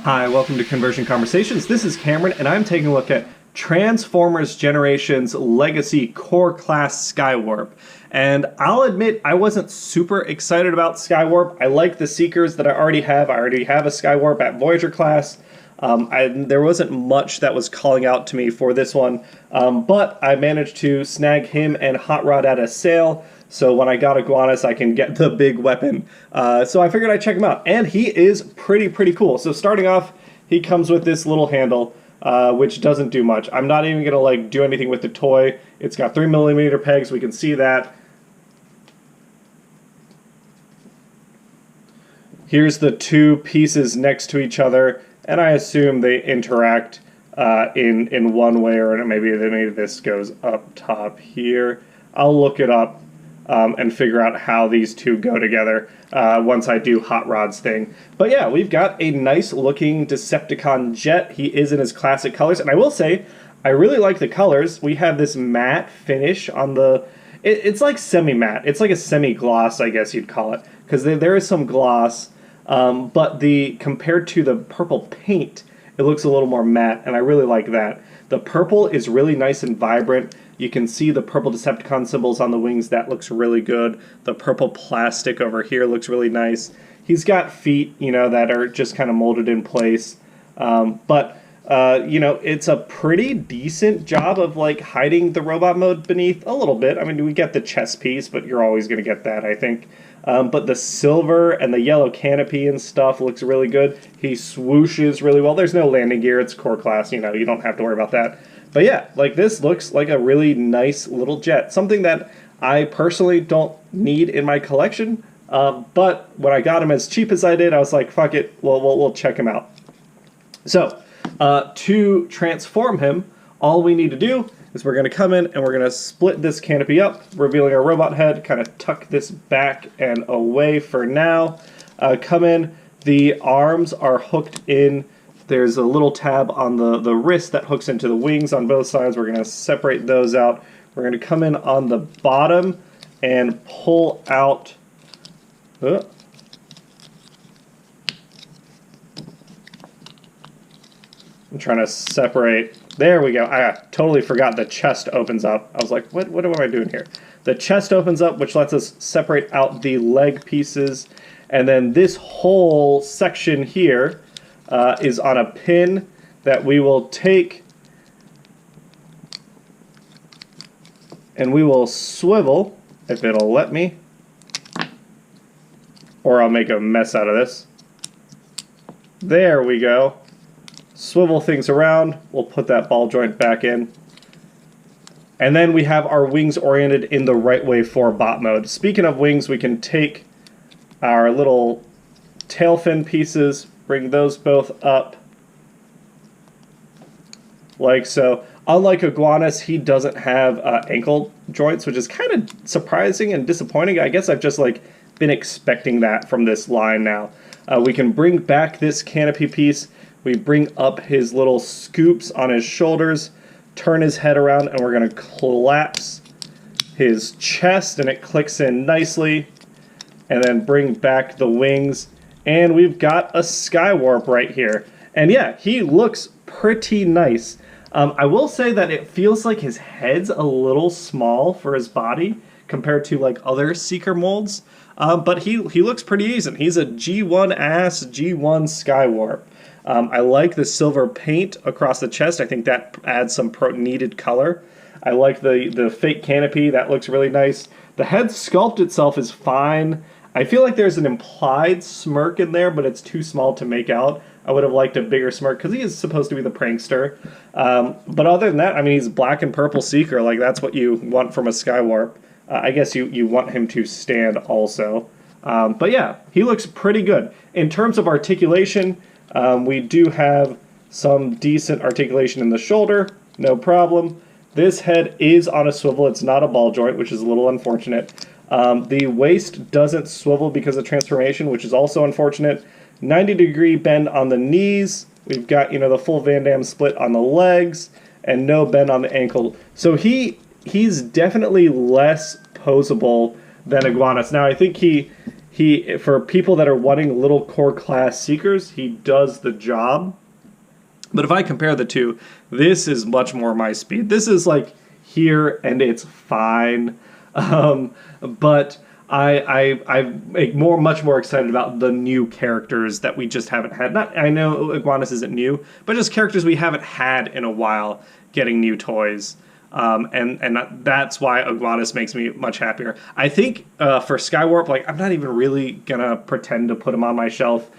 Hi, welcome to Conversion Conversations. This is Cameron, and I'm taking a look at Transformers Generations Legacy Core Class Skywarp. And I'll admit, I wasn't super excited about Skywarp. I like the Seekers that I already have. I already have a Skywarp at Voyager class. There wasn't much that was calling out to me for this one, but I managed to snag him and Hot Rod at a sale. So when I got Iguanus, I can get the big weapon. So I figured I'd check him out. And he is pretty cool. So starting off, he comes with this little handle, which doesn't do much. I'm not even going to do anything with the toy. It's got 3mm pegs. We can see that. Here's the two pieces next to each other. And I assume they interact in one way, or maybe this goes up top here. I'll look it up. And figure out how these two go together once I do Hot Rod's thing. But yeah, we've got a nice looking Decepticon jet. He is in his classic colors, and I will say, I really like the colors. We have this matte finish on the... It's like semi-matte. It's like a semi-gloss, I guess you'd call it, because there is some gloss, but compared to the purple paint, it looks a little more matte, and I really like that. The purple is really nice and vibrant. You can see the purple Decepticon symbols on the wings. That looks really good. The purple plastic over here looks really nice. He's got feet, that are just kind of molded in place. It's a pretty decent job of hiding the robot mode beneath a little bit. I mean, we get the chest piece, but you're always going to get that, I think. But the silver and the yellow canopy and stuff looks really good. He swooshes really well. There's no landing gear. It's core class. You don't have to worry about that. But yeah, this looks like a really nice little jet. Something that I personally don't need in my collection. But when I got him as cheap as I did, I was like, fuck it, we'll check him out. So, to transform him, all we need to do is we're going to come in and we're going to split this canopy up, revealing our robot head, kind of tuck this back and away for now. Come in, the arms are hooked in. There's a little tab on the wrist that hooks into the wings on both sides. We're going to separate those out. We're going to come in on the bottom and pull out... I'm trying to separate... There we go. I totally forgot the chest opens up. I was like, what am I doing here? The chest opens up, which lets us separate out the leg pieces. And then this whole section here... is on a pin that we will take and we will swivel, if it'll let me, or I'll make a mess out of this. There we go. Swivel things around. We'll put that ball joint back in. And then we have our wings oriented in the right way for bot mode. Speaking of wings, we can take our little tail fin pieces, bring those both up like so. Unlike Iguanus, he doesn't have ankle joints, which is kind of surprising and disappointing. I guess I've just been expecting that from this line now. We can bring back this canopy piece. We bring up his little scoops on his shoulders, turn his head around, and we're going to collapse his chest, and it clicks in nicely. And then bring back the wings. And we've got a Skywarp right here. And yeah, he looks pretty nice. I will say that it feels like his head's a little small for his body compared to other Seeker molds. But he looks pretty decent. He's a G1 ass G1 Skywarp. I like the silver paint across the chest. I think that adds some needed color. I like the fake canopy. That looks really nice. The head sculpt itself is fine. I feel like there's an implied smirk in there, but it's too small to make out. I would have liked a bigger smirk, because he is supposed to be the prankster. But other than that, I mean, he's black and purple Seeker. That's what you want from a Skywarp. I guess you want him to stand also. But yeah, he looks pretty good. In terms of articulation, we do have some decent articulation in the shoulder. No problem. This head is on a swivel. It's not a ball joint, which is a little unfortunate. The waist doesn't swivel because of transformation, which is also unfortunate. 90-degree bend on the knees. We've got, the full Van Damme split on the legs, and no bend on the ankle. So he's definitely less posable than Iguanus. Now, I think he for people that are wanting little core class seekers, he does the job. But if I compare the two, this is much more my speed. This is like here and it's fine. But I'm much more excited about the new characters that we just haven't had. I know Iguanus isn't new, but just characters we haven't had in a while getting new toys. And that's why Iguanus makes me much happier. I think for Skywarp, like, I'm not even really gonna pretend to put him on my shelf.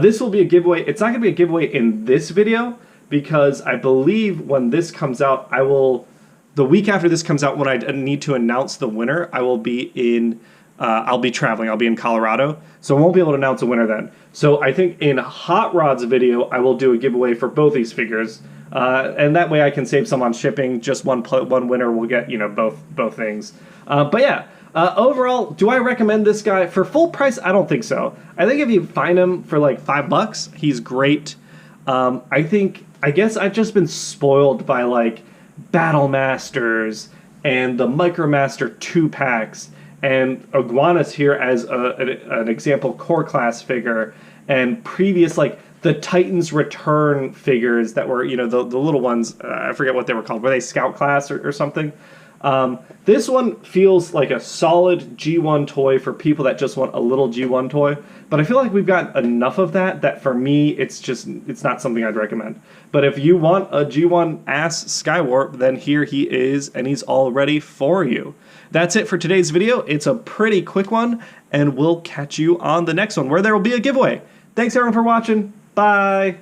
This will be a giveaway. It's not gonna be a giveaway in this video because I believe when this comes out, the week after this comes out, when I need to announce the winner, I will be in. I'll be traveling. I'll be in Colorado, so I won't be able to announce a winner then. So I think in Hot Rod's video, I will do a giveaway for both these figures, and that way I can save some on shipping. Just one winner will get, you know, both things. But yeah, overall, do I recommend this guy for full price? I don't think so. I think if you find him for like $5, he's great. I guess I've just been spoiled by like Battle Masters and the Micromaster 2-packs. And Iguanus here as an example core class figure, and previous like the Titans Return figures that were, you know, the little ones, I forget what they were called. Were they Scout class or something? This one feels like a solid G1 toy for people that just want a little G1 toy. But I feel like we've got enough of that for me, it's not something I'd recommend. But if you want a G1 ass Skywarp, then here he is, and he's all ready for you. That's it for today's video. It's a pretty quick one, and we'll catch you on the next one, where there will be a giveaway. Thanks everyone for watching. Bye!